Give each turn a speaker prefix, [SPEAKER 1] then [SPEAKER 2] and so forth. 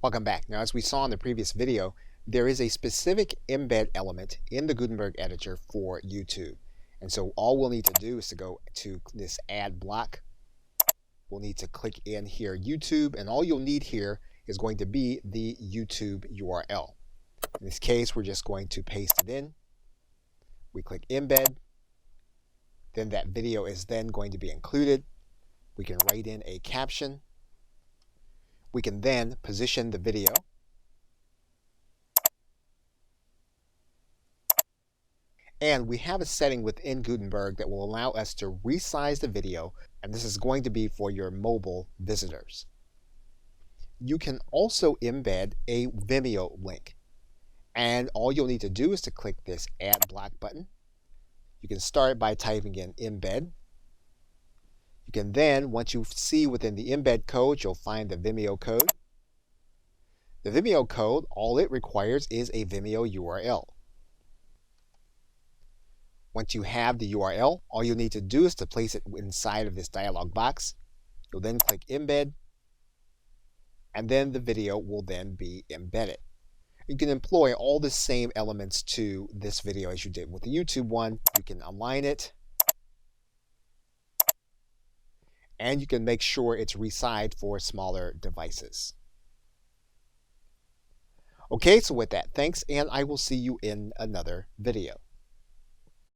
[SPEAKER 1] Welcome back. Now, as we saw in the previous video, there is a specific embed element in the Gutenberg editor for YouTube. And so all we'll need to do is to go to this add block. We'll need to click in here YouTube, and all you'll need here is going to be the YouTube URL. In this case, we're just going to paste it in. We click embed. Then that video is then going to be included. We can write in a caption. We can then position the video. And we have a setting within Gutenberg that will allow us to resize the video, and this is going to be for your mobile visitors. You can also embed a Vimeo link, and all you'll need to do is to click this Add Block button. You can start by typing in embed. You can then, once you see within the embed code, you'll find the Vimeo code. The Vimeo code, all it requires is a Vimeo URL. Once you have the URL, all you'll need to do is to place it inside of this dialog box. You'll then click embed, and then the video will then be embedded. You can employ all the same elements to this video as you did with the YouTube one. You can align it, and you can make sure it's resized for smaller devices. Okay, so with that, thanks, and I will see you in another video.